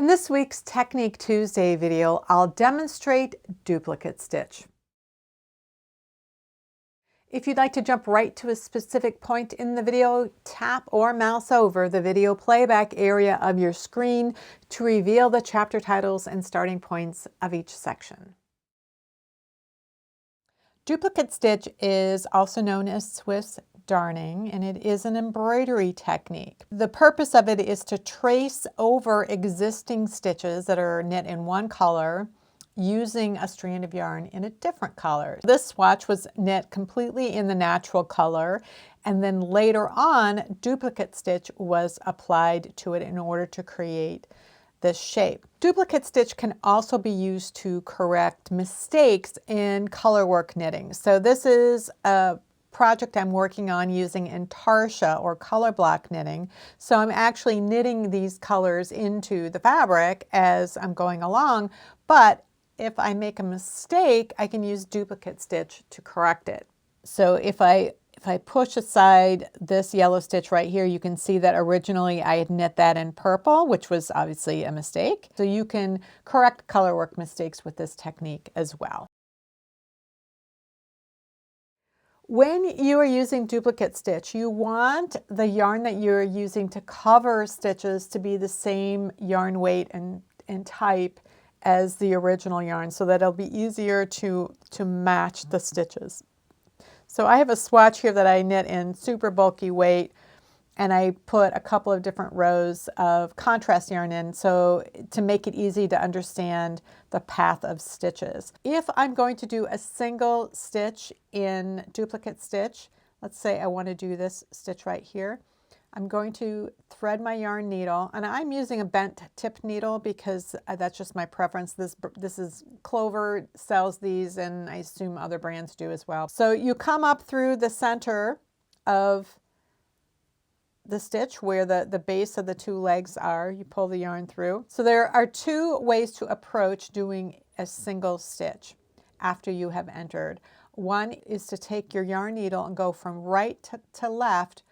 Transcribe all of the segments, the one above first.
In this week's Technique Tuesday video, I'll demonstrate duplicate stitch. If you'd like to jump right to a specific point in the video, tap or mouse over the video playback area of your screen to reveal the chapter titles and starting points of each section. Duplicate stitch is also known as Swiss darning, and it is an embroidery technique. The purpose of it is to trace over existing stitches that are knit in one color using a strand of yarn in a different color. This swatch was knit completely in the natural color, and then later on duplicate stitch was applied to it in order to create this shape. Duplicate stitch can also be used to correct mistakes in color work knitting. So this is a project I'm working on using intarsia or color block knitting. So I'm actually knitting these colors into the fabric as I'm going along, but if I make a mistake, I can use duplicate stitch to correct it. So if I push aside this yellow stitch right here, you can see that originally I had knit that in purple, which was obviously a mistake. So you can correct color work mistakes with this technique as well. When you are using duplicate stitch, you want the yarn that you're using to cover stitches to be the same yarn weight and type as the original yarn, so that it'll be easier to match the stitches. So I have a swatch here that I knit in super bulky weight, and I put a couple of different rows of contrast yarn in so to make it easy to understand the path of stitches. If I'm going to do a single stitch in duplicate stitch, let's say I want to do this stitch right here, I'm going to thread my yarn needle, and I'm using a bent tip needle because that's just my preference. This is Clover sells these, and I assume other brands do as well. So you come up through the center of the stitch where the base of the two legs are. You pull the yarn through. So there are two ways to approach doing a single stitch after you have entered. One is to take your yarn needle and go from right to left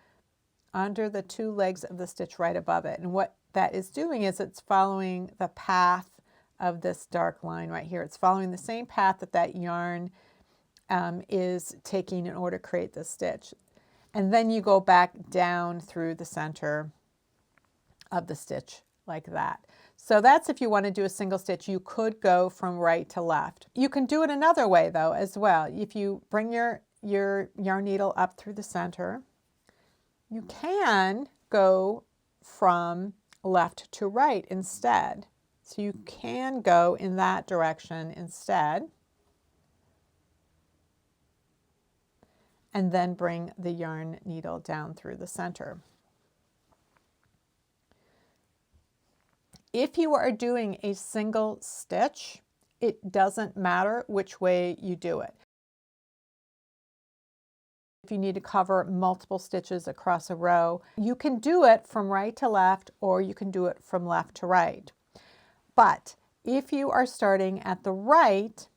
under the two legs of the stitch right above it. And what that is doing is it's following the path of this dark line right here. It's following the same path that yarn is taking in order to create this stitch. And then you go back down through the center of the stitch like that. So that's if you want to do a single stitch. You could go from right to left. You can do it another way though as well. If you bring your yarn needle up through the center, you can go from left to right instead. So you can go in that direction instead, and then bring the yarn needle down through the center. If you are doing a single stitch, it doesn't matter which way you do it. If you need to cover multiple stitches across a row, you can do it from right to left, or you can do it from left to right. But if you are starting at the right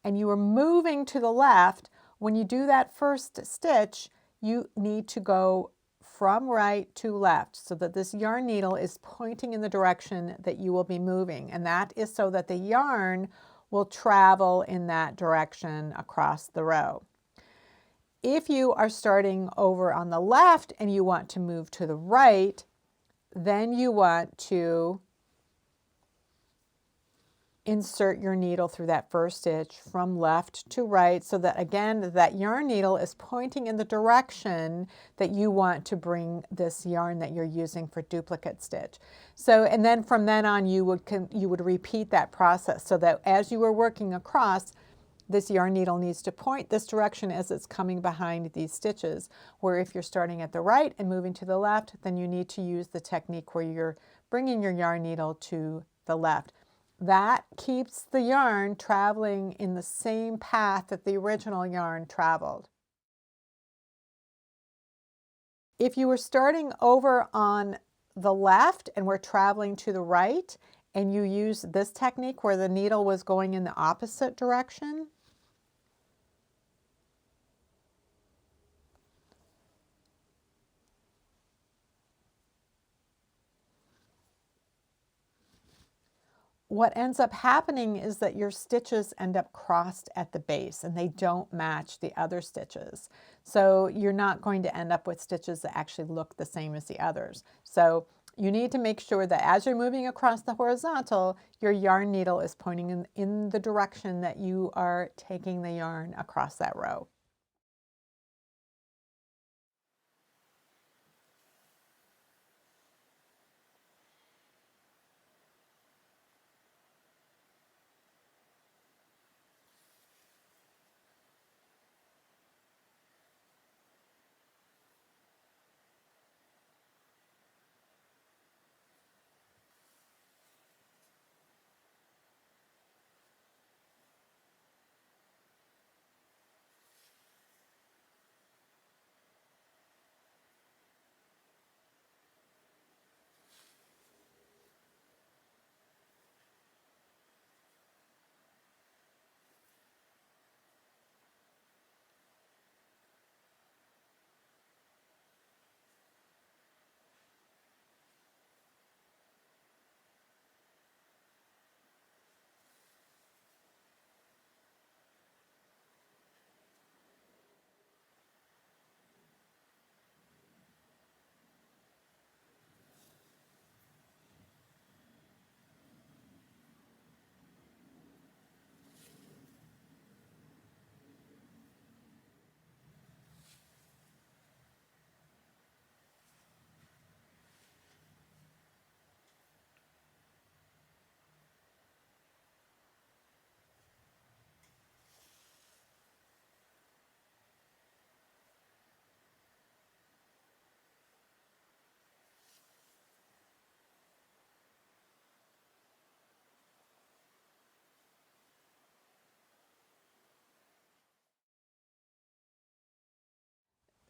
and you are moving to the left, when you do that first stitch, you need to go from right to left so that this yarn needle is pointing in the direction that you will be moving. And that is so that the yarn will travel in that direction across the row. If you are starting over on the left and you want to move to the right, then you want to insert your needle through that first stitch from left to right so that again that yarn needle is pointing in the direction that you want to bring this yarn that you're using for duplicate stitch. So and then from then on you would repeat that process so that as you are working across, this yarn needle needs to point this direction as it's coming behind these stitches, where if you're starting at the right and moving to the left, then you need to use the technique where you're bringing your yarn needle to the left. That keeps the yarn traveling in the same path that the original yarn traveled. If you were starting over on the left and we're traveling to the right, and you use this technique where the needle was going in the opposite direction, what ends up happening is that your stitches end up crossed at the base and they don't match the other stitches. So you're not going to end up with stitches that actually look the same as the others. So you need to make sure that as you're moving across the horizontal, your yarn needle is pointing in the direction that you are taking the yarn across that row.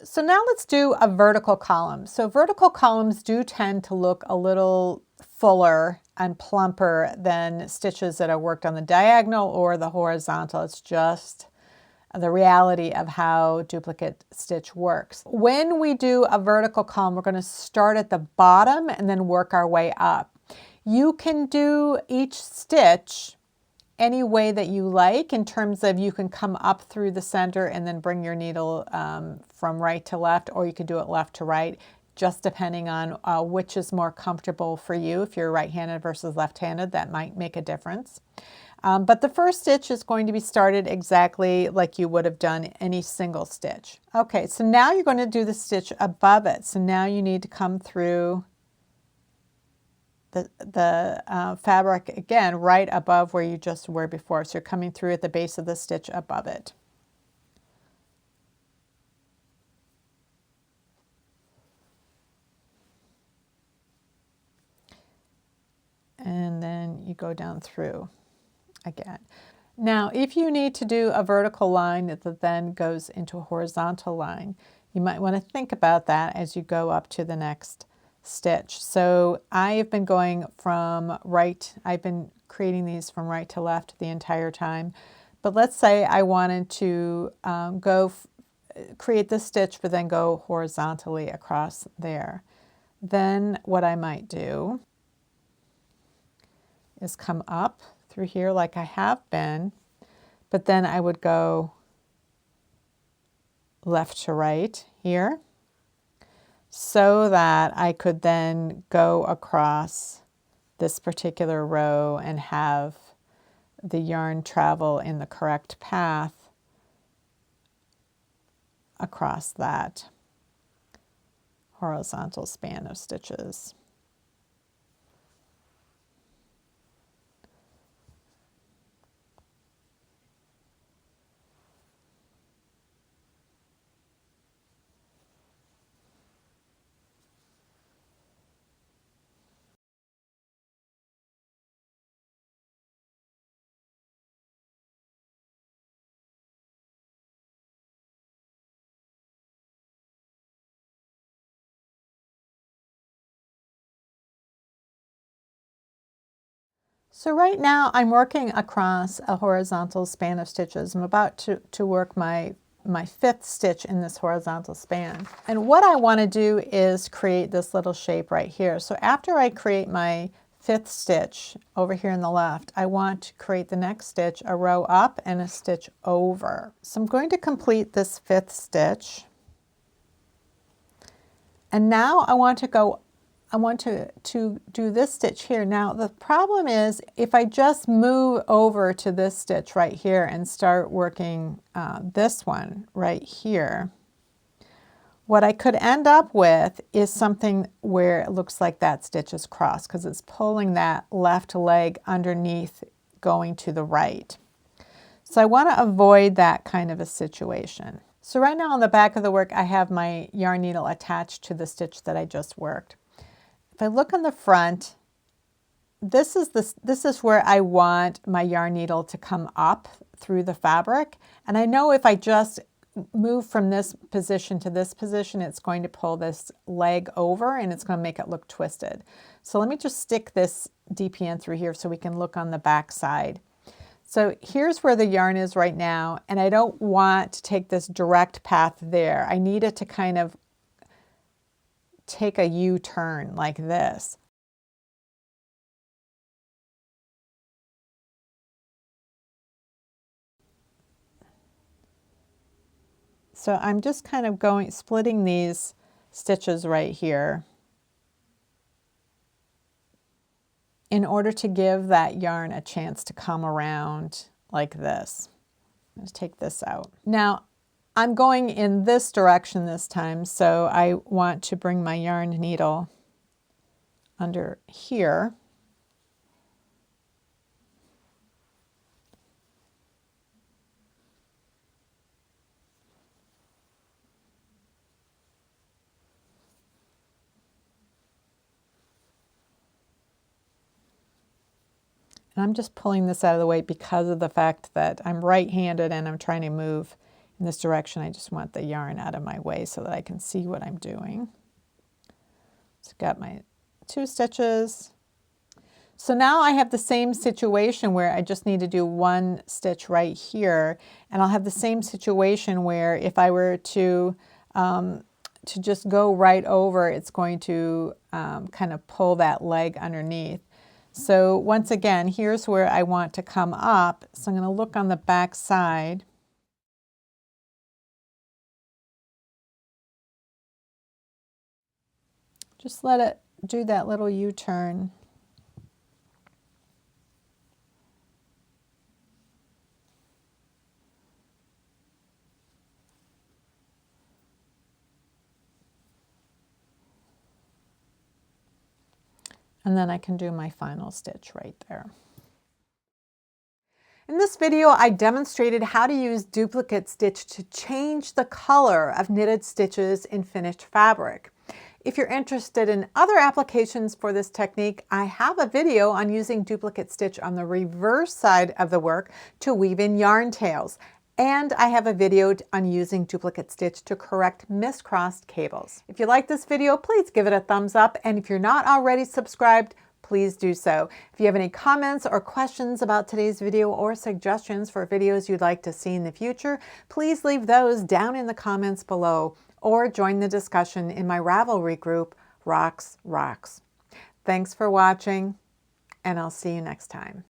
So now let's do a vertical column. So vertical columns do tend to look a little fuller and plumper than stitches that are worked on the diagonal or the horizontal. It's just the reality of how duplicate stitch works. When we do a vertical column, we're going to start at the bottom and then work our way up. You can do each stitch any way that you like, in terms of you can come up through the center and then bring your needle from right to left, or you can do it left to right, just depending on which is more comfortable for you. If you're right-handed versus left-handed, that might make a difference. But the first stitch is going to be started exactly like you would have done any single stitch. Okay, so now you're going to do the stitch above it. So now you need to come through the fabric again right above where you just were before. So you're coming through at the base of the stitch above it. And then you go down through again. Now, if you need to do a vertical line that then goes into a horizontal line, you might want to think about that as you go up to the next stitch. So I've been going from right, I've been creating these from right to left the entire time. But let's say I wanted to create this stitch, but then go horizontally across there. Then what I might do is come up through here like I have been, but then I would go left to right here, so that I could then go across this particular row and have the yarn travel in the correct path across that horizontal span of stitches. So right now I'm working across a horizontal span of stitches. I'm about to work my fifth stitch in this horizontal span. And what I want to do is create this little shape right here. So after I create my fifth stitch over here in the left, I want to create the next stitch, a row up and a stitch over. So I'm going to complete this fifth stitch. And now I want to do this stitch here. Now the problem is if I just move over to this stitch right here and start working this one right here, what I could end up with is something where it looks like that stitch is crossed because it's pulling that left leg underneath going to the right. So I want to avoid that kind of a situation. So right now on the back of the work, I have my yarn needle attached to the stitch that I just worked. If I look on the front, this is where I want my yarn needle to come up through the fabric. And I know if I just move from this position to this position, it's going to pull this leg over and it's going to make it look twisted. So let me just stick this DPN through here so we can look on the back side. So here's where the yarn is right now, and I don't want to take this direct path there. I need it to kind of take a U-turn like this. So I'm just kind of splitting these stitches right here in order to give that yarn a chance to come around like this. Let's take this out. Now I'm going in this direction this time, so I want to bring my yarn needle under here. And I'm just pulling this out of the way because of the fact that I'm right-handed and I'm trying to move in this direction. I just want the yarn out of my way so that I can see what I'm doing. So I've got my 2 stitches. So now I have the same situation where I just need to do 1 stitch right here, and I'll have the same situation where if I were to just go right over, it's going to kind of pull that leg underneath. So once again, here's where I want to come up. So I'm going to look on the back side. Just let it do that little U-turn. And then I can do my final stitch right there. In this video, I demonstrated how to use duplicate stitch to change the color of knitted stitches in finished fabric. If you're interested in other applications for this technique, I have a video on using duplicate stitch on the reverse side of the work to weave in yarn tails. And I have a video on using duplicate stitch to correct miscrossed cables. If you like this video, please give it a thumbs up. And if you're not already subscribed, please do so. If you have any comments or questions about today's video or suggestions for videos you'd like to see in the future, please leave those down in the comments below or join the discussion in my Ravelry group, Rox Rocks. Thanks for watching, and I'll see you next time.